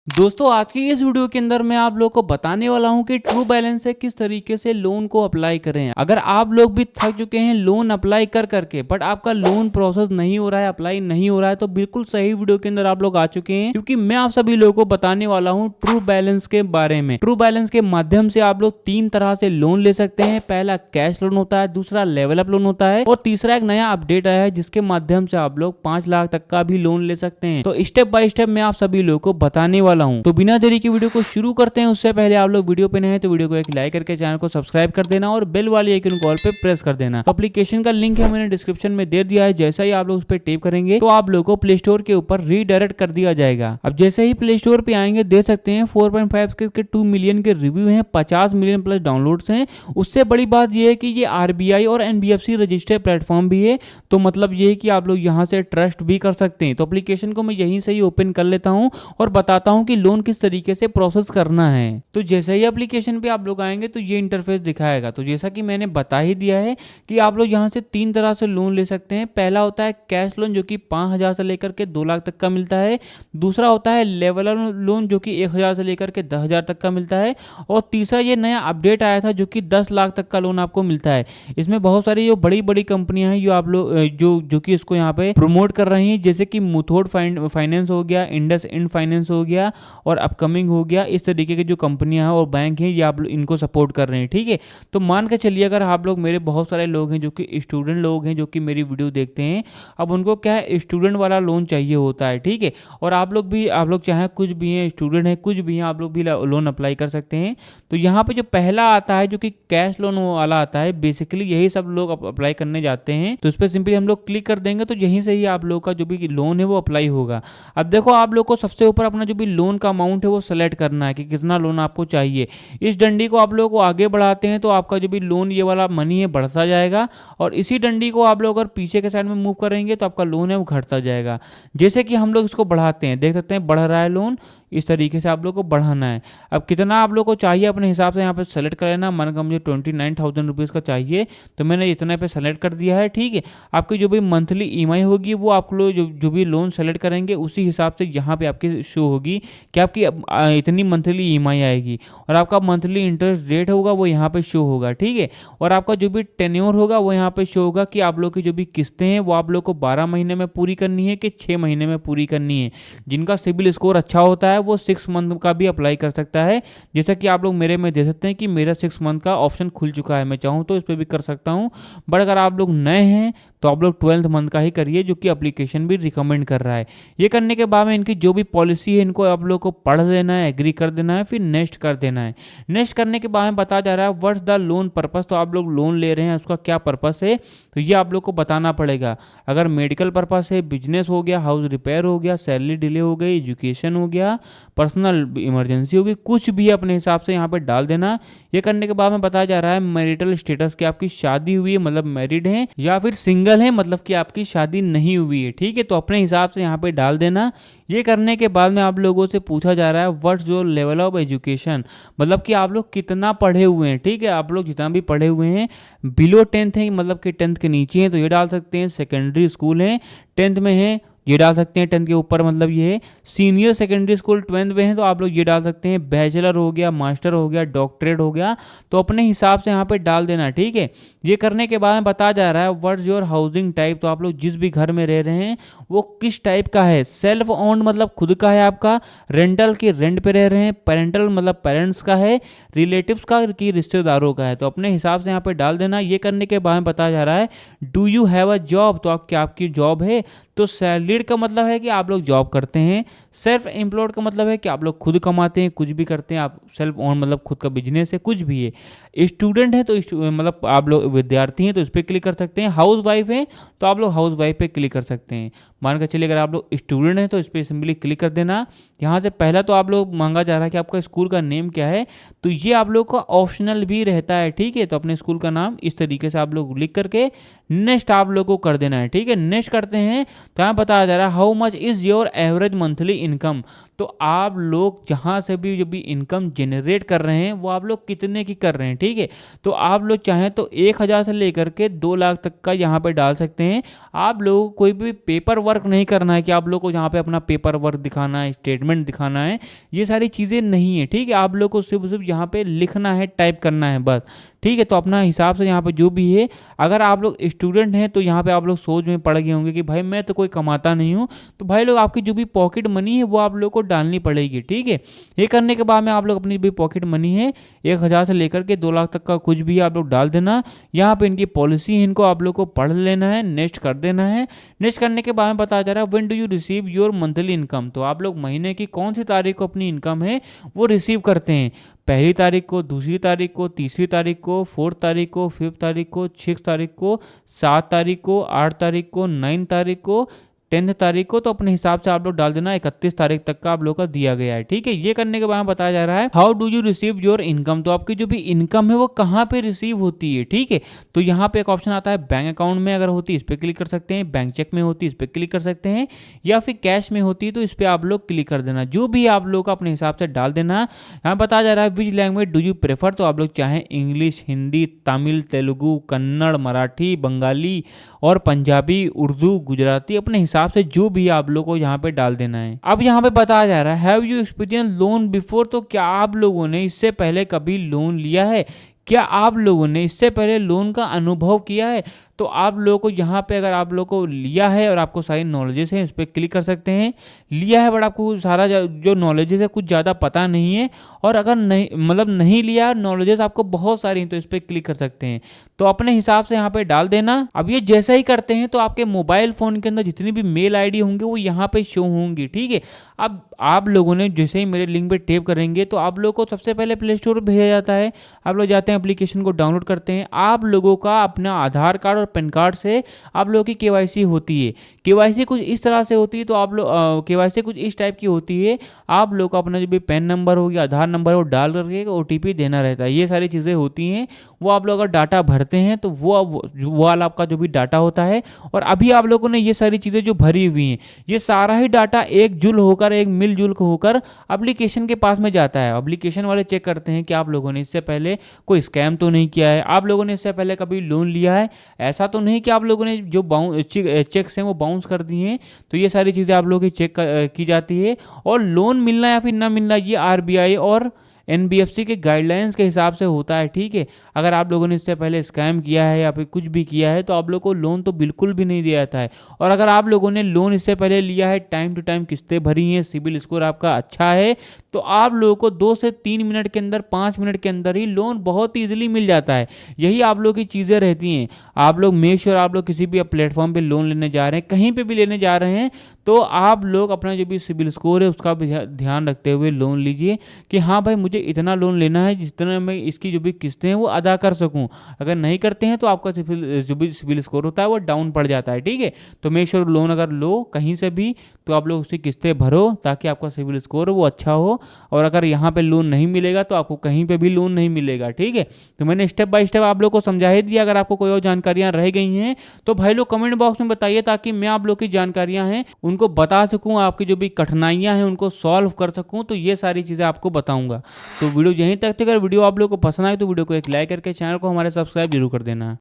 दोस्तों आज की इस वीडियो के अंदर मैं आप लोगों को बताने वाला हूं कि ट्रू बैलेंस से किस तरीके से लोन को अप्लाई करें। अगर आप लोग भी थक चुके हैं लोन अप्लाई कर करके बट आपका लोन प्रोसेस नहीं हो रहा है, अप्लाई नहीं हो रहा है, तो बिल्कुल सही वीडियो के अंदर आप लोग आ चुके हैं, क्योंकि मैं आप सभी लोगों को बताने वाला हूं ट्रू बैलेंस के बारे में। ट्रू बैलेंस के माध्यम से आप लोग तीन तरह से लोन ले सकते हैं। पहला कैश लोन होता है, दूसरा लेवल अप लोन होता है और तीसरा एक नया अपडेट आया है जिसके माध्यम से आप लोग 5 लाख तक का भी लोन ले सकते हैं। तो स्टेप बाय स्टेप मैं आप सभी लोगों को बताने वाला हूं। तो बिना देरी की वीडियो को शुरू करते हैं। उससे पहले आप लोग वीडियो पे नए हैं तो वीडियो को एक लाइक करके चैनल को सब्सक्राइब कर देना और बेल वाली आइकन कॉल पे प्रेस कर देना। तो एप्लीकेशन का लिंक है मैंने डिस्क्रिप्शन में दे दिया है। जैसा ही आप लोग उस पर टेप करेंगे तो आप लोग को प्ले स्टोर के ऊपर रीडायरेक्ट कर दिया जाएगा। अब जैसे ही प्ले स्टोर पे आएंगे देख सकते हैं 4.5 के 2 मिलियन के रिव्यू हैं, 50 मिलियन प्लस डाउनलोड्स हैं। उससे बड़ी बात यह है कि ये आरबीआई और एनबीएफसी रजिस्टर्ड प्लेटफॉर्म भी है, तो मतलब ये है कि आप लोग यहाँ से ट्रस्ट भी कर सकते हैं। तो एप्लीकेशन को मैं यहीं से ही ओपन कर लेता हूँ और बताता हूँ कि लोन किस तरीके से प्रोसेस करना है। तो जैसे ही एप्लीकेशन पे आप लोग आएंगे तो ये इंटरफेस दिखाएगा। तो जैसा कि मैंने बता ही दिया है कि आप लोग यहाँ से तीन तरह से लोन ले सकते हैं। पहला होता है कैश लोन जो कि 5,000 से लेकर के 2 लाख तक का मिलता है। दूसरा होता है लेवल लोन जो कि 1,000 से लेकर के 10,000 तक का मिलता है। और तीसरा ये नया अपडेट आया था जो कि 10 लाख तक का लोन आपको मिलता है। इसमें बहुत सारी जो बड़ी बड़ी कंपनियां हैं जो आप लोग जो कि इसको यहाँ पे प्रमोट कर रही हैं, जैसे कि मुथूट फाइनेंस हो गया, इंडस इंड फाइनेंस हो गया और अपकमिंग हो गया। इस तरीके की जो कंपनियां हैं और बैंक हैं ये आप इनको सपोर्ट कर रहे हैं। ठीक है, तो मान के चलिए अगर आप लोग, मेरे बहुत सारे लोग हैं जो कि स्टूडेंट लोग हैं जो कि मेरी वीडियो देखते हैं, अब उनको क्या है स्टूडेंट वाला लोन चाहिए होता है। ठीक है, और आप लोग चाहे कुछ भी हैं, स्टूडेंट हैं कुछ भी हैं, आप लोग भी लोन अप्लाई कर सकते हैं। तो यहाँ पे जो पहला आता है जो कि कैश लोन वाला आता है, बेसिकली यही सब लोग अप्लाई करने जाते हैं। तो इस पर सिंपली हम लोग क्लिक कर देंगे तो यहीं से ही आप लोग का जो भी लोन है वो अप्लाई होगा। अब देखो आप लोग को सबसे ऊपर अपना जो भी लोन का अमाउंट है वो सेलेक्ट करना है कि कितना लोन आपको चाहिए। इस डंडी को आप लोगों को आगे बढ़ाते हैं तो आपका जो भी लोन ये वाला मनी है बढ़ता जाएगा, और इसी डंडी को आप लोग अगर पीछे के साइड में मूव करेंगे तो आपका लोन है वो घटता जाएगा। जैसे कि हम लोग इसको बढ़ाते हैं, देख सकते हैं बढ़ रहा है लोन। इस तरीके से आप लोग को बढ़ाना है। अब कितना आप लोग को चाहिए अपने हिसाब से यहाँ पे सेलेक्ट कर लेना। मान मुझे 29,000 रुपीज़ का चाहिए तो मैंने इतने पे सेलेक्ट कर दिया है। ठीक है, आपकी जो भी मंथली ईएमआई होगी वो आप लोग जो भी लोन सेलेक्ट करेंगे उसी हिसाब से यहाँ पे आपकी शो होगी कि आपकी इतनी मंथली ईएमआई आएगी, और आपका मंथली इंटरेस्ट रेट होगा वो यहाँ पे शो होगा। ठीक है, और आपका जो भी टेन्योर होगा वो यहाँ पे शो होगा कि आप लोग की जो भी किस्तें हैं वो आप लोग को 12 महीने में पूरी करनी है कि 6 महीने में पूरी करनी है। जिनका सिबिल स्कोर अच्छा होता है वो 6 मंथ का भी अप्लाई कर सकता है। जैसा कि आप लोग मेरे में दे सकते हैं कि मेरा 6 मंथ का ऑप्शन खुल चुका है, मैं चाहूँ तो इस पर भी कर सकता हूँ। बट अगर आप लोग नए हैं तो आप लोग 12 मंथ का ही करिए, जो कि एप्लीकेशन भी रिकमेंड कर रहा है। ये करने के बाद में इनकी जो भी पॉलिसी है इनको आप लोग को पढ़ देना है, एग्री कर देना है, फिर नेक्स्ट कर देना है। नेक्स्ट करने के बाद में बताया जा रहा है व्हाट्स द लोन पर्पस। तो आप लोग लोन ले रहे हैं उसका क्या पर्पस है तो ये आप लोग को बताना पड़ेगा। अगर मेडिकल पर्पस है, बिजनेस हो गया, हाउस रिपेयर हो गया, सैलरी डिले हो गई, एजुकेशन हो गया, पर्सनल इमरजेंसी होगी, कुछ भी अपने हिसाब से यहाँ पे डाल देना। ये करने के बाद में बताया जा रहा है मैरिटल स्टेटस की आपकी शादी हुई है मतलब मैरिड है, या फिर सिंगल है मतलब कि आपकी शादी नहीं हुई है। ठीक है, तो अपने हिसाब से यहाँ पे डाल देना। ये करने के बाद में आप लोगों से पूछा जा रहा है what's your level of education, मतलब कि आप लोग कितना पढ़े हुए हैं। ठीक है, आप लोग जितना भी पढ़े हुए हैं, बिलो 10th है मतलब कि 10th के नीचे हैं तो ये डाल सकते हैं। सेकेंडरी स्कूल है 10th में है ये डाल सकते हैं। 10th के ऊपर मतलब ये है। सीनियर सेकेंडरी स्कूल 12th में है तो आप लोग ये डाल सकते हैं। बैचलर हो गया, मास्टर हो गया, डॉक्टरेट हो गया, तो अपने हिसाब से यहाँ पे डाल देना। ठीक है, ये करने के बाद में बताया जा रहा है व्हाट्स योर हाउसिंग टाइप। तो आप लोग जिस भी घर में रह रहे हैं वो किस टाइप का है। सेल्फ ओन्ड मतलब खुद का है आपका, रेंटल की रेंट पे रह रहे हैं, पेरेंटल मतलब पेरेंट्स का है, रिलेटिव्स का कि रिश्तेदारों का है, तो अपने हिसाब से यहाँ पे डाल देना। ये करने के बाद में बताया जा रहा है do you have a job. तो क्या आपकी जॉब है। तो सैलरीड का मतलब है कि आप लोग जॉब करते हैं। सेल्फ एम्प्लॉयड का मतलब है कि आप लोग खुद कमाते हैं, कुछ भी करते हैं। आप सेल्फ ओन मतलब खुद का बिजनेस है, कुछ भी है। स्टूडेंट है तो मतलब आप लोग विद्यार्थी हैं तो इस पर क्लिक कर सकते हैं। हाउस वाइफ है तो आप लोग हाउस वाइफ पे क्लिक कर सकते हैं। मान कर चलिए अगर आप लोग स्टूडेंट हैं तो इस पर सिंपली क्लिक कर देना। यहाँ से पहला तो आप लोग मांगा जा रहा है कि आपका स्कूल का नेम क्या है, तो ये आप लोग का ऑप्शनल भी रहता है। ठीक है, तो अपने स्कूल का नाम इस तरीके से आप लोग लिख करके नेक्स्ट आप लोग को कर देना है। ठीक है, नेक्स्ट करते हैं तो यहाँ बताया जा रहा है how much is your average monthly income. तो आप लोग जहाँ से भी जो भी इनकम जनरेट कर रहे हैं वो आप लोग कितने की कर रहे हैं, ठीक है। तो आप लोग चाहें तो 1,000 से लेकर के 2 लाख तक का यहाँ पे डाल सकते हैं। आप लोगों को कोई भी पेपर वर्क नहीं करना है कि आप लोग को यहाँ पे अपना पेपर वर्क दिखाना है, स्टेटमेंट दिखाना है, ये सारी चीज़ें नहीं है, ठीक है। आप लोग को सिर्फ सिर्फ यहाँ पे लिखना है, टाइप करना है बस, ठीक है। तो अपना हिसाब से यहाँ पे जो भी है, अगर आप लोग स्टूडेंट हैं तो यहाँ पे आप लोग सोच में पड़ गए होंगे कि भाई मैं तो कोई कमाता नहीं हूँ, तो भाई लोग आपकी जो भी पॉकेट मनी है वो आप लोग को डालनी पड़ेगी, ठीक है। ये करने के बाद में आप लोग अपनी भी पॉकेट मनी है 1,000 से लेकर के 2 लाख तक का कुछ भी आप लोग डाल देना। यहाँ पे इनकी पॉलिसी है, इनको आप लोग को पढ़ लेना है, नेक्स्ट कर देना है। नेक्स्ट करने के बाद में बताया जा रहा है when do you receive your monthly income, तो आप लोग महीने की कौन सी तारीख को अपनी इनकम है वो रिसीव करते हैं। 1 तारीख को, 2 तारीख को, 3 तारीख को, 4 तारीख को, 5 तारीख को, 6 तारीख को, 7 तारीख को, 8 तारीख को, 9 तारीख को, 10 तारीख को। तो अपने हिसाब से आप लोग डाल देना, 31 तारीख तक का आप लोग का दिया गया है, ठीक है। ये करने के बाद बताया जा रहा है how do you receive your income, तो आपकी जो भी इनकम है वो कहाँ पे रिसीव होती है, ठीक है। तो यहाँ पे एक ऑप्शन आता है बैंक अकाउंट में अगर होती है इस पर क्लिक कर सकते हैं, बैंक चेक में होती है इस पर क्लिक कर सकते हैं, या फिर कैश में होती है तो इस पर आप लोग क्लिक कर देना। जो भी आप लोग अपने हिसाब से डाल देना। यहाँ बताया जा रहा है which language do you prefer, तो आप लोग चाहें इंग्लिश, हिंदी, तमिल, तेलुगु, कन्नड़, मराठी, बंगाली और पंजाबी, उर्दू, गुजराती, अपने हिसाब से जो भी आप लोग को यहाँ पे डाल देना है। अब यहाँ पे बताया जा रहा है have you experience loan before, तो क्या आप लोगों ने इससे पहले कभी लोन लिया है, क्या आप लोगों ने इससे पहले लोन का अनुभव किया है। तो आप लोगों को यहाँ पे अगर आप लोगों को लिया है और आपको सारी नॉलेजेस हैं इस पर क्लिक कर सकते हैं। लिया है बट आपको सारा जो नॉलेजेस है कुछ ज़्यादा पता नहीं है, और अगर नहीं मतलब नहीं लिया नॉलेजेस आपको बहुत सारी हैं तो इस पर क्लिक कर सकते हैं। तो अपने हिसाब से यहाँ पे डाल देना। अब ये जैसा ही करते हैं तो आपके मोबाइल फ़ोन के अंदर जितनी भी मेल आईडी होंगे वो यहाँ पे शो होंगी, ठीक है। अब आप लोगों ने जैसे ही मेरे लिंक पे टैप करेंगे तो आप लोगों को सबसे पहले प्ले स्टोर पर भेजा जाता है। आप लोग जाते हैं, एप्लीकेशन को डाउनलोड करते हैं। आप लोगों का अपना आधार कार्ड और पैन कार्ड से आप लोगों की केवाईसी होती है। केवाईसी कुछ इस तरह से होती है, तो आप लोग केवाईसी कुछ इस टाइप की होती है। आप लोग का अपना जो भी पैन नंबर हो गया, आधार नंबर है, वो डाल करके ओटीपी देना रहता है। ये सारी चीज़ें होती हैं। वो आप लोग अगर डाटा भरते हैं तो वो वाला आपका जो भी डाटा होता है, और अभी आप लोगों ने ये सारी चीज़ें जो भरी हुई हैं ये सारा ही डाटा एक जुल होकर, एक मिलजुल होकर एप्लीकेशन के पास में जाता है। एप्लीकेशन वाले चेक करते हैं कि आप लोगों ने इससे पहले कोई स्कैम तो नहीं किया है, आप लोगों ने इससे पहले कभी लोन लिया है, ऐसा तो नहीं कि आप लोगों ने जो चेक्स हैं वो बाउंस कर दिए हैं। तो ये सारी चीज़ें आप लोगों की चेक की जाती है। और लोन मिलना या फिर ना मिलना ये आरबीआई और एनबीएफसी के गाइडलाइंस के हिसाब से होता है, ठीक है। अगर आप लोगों ने इससे पहले स्कैम किया है या फिर कुछ भी किया है तो आप लोगों को लोन तो बिल्कुल भी नहीं दिया जाता है। और अगर आप लोगों ने लोन इससे पहले लिया है, टाइम टू टाइम किस्तें भरी हैं, सिबिल स्कोर आपका अच्छा है, तो आप लोगों को 2 से 3 मिनट के अंदर, 5 मिनट के अंदर ही लोन बहुत ईजिली मिल जाता है। यही आप लोगों की चीज़ें रहती हैं। आप लोग मेक श्योर आप लोग किसी भी प्लेटफॉर्म पे लोन लेने जा रहे हैं, कहीं पे भी लेने जा रहे हैं, तो आप लोग अपना जो भी सिबिल स्कोर है उसका भी ध्यान रखते हुए लोन लीजिए कि हाँ भाई मुझे इतना लोन लेना है जितना मैं इसकी जो भी किस्तें हैं वो अदा कर सकूं। अगर नहीं करते हैं तो आपका जो भी सिबिल स्कोर होता है वो डाउन पड़ जाता है, ठीक है। तो मेक श्योर लोन अगर लो कहीं से भी तो आप लोग उसकी किस्तें भरो ताकि आपका सिबिल स्कोर वो अच्छा हो। और अगर यहाँ पे लोन नहीं मिलेगा तो आपको कहीं पे भी लोन नहीं मिलेगा, ठीक है। तो मैंने स्टेप बाय स्टेप आप लोग को समझा ही दिया। अगर आपको कोई और जानकारियाँ रह गई हैं तो भाई लोग कमेंट बॉक्स में बताइए ताकि मैं आप लोग की जानकारियाँ हैं उनको बता सकूँ, आपकी जो भी कठिनाइयाँ हैं उनको सॉल्व कर सकूँ। तो ये सारी चीज़ें आपको बताऊँगा। तो वीडियो यहीं तक थी। अगर वीडियो आप लोग को पसंद आए तो वीडियो को एक लाइक करके चैनल को हमारे सब्सक्राइब जरूर कर देना।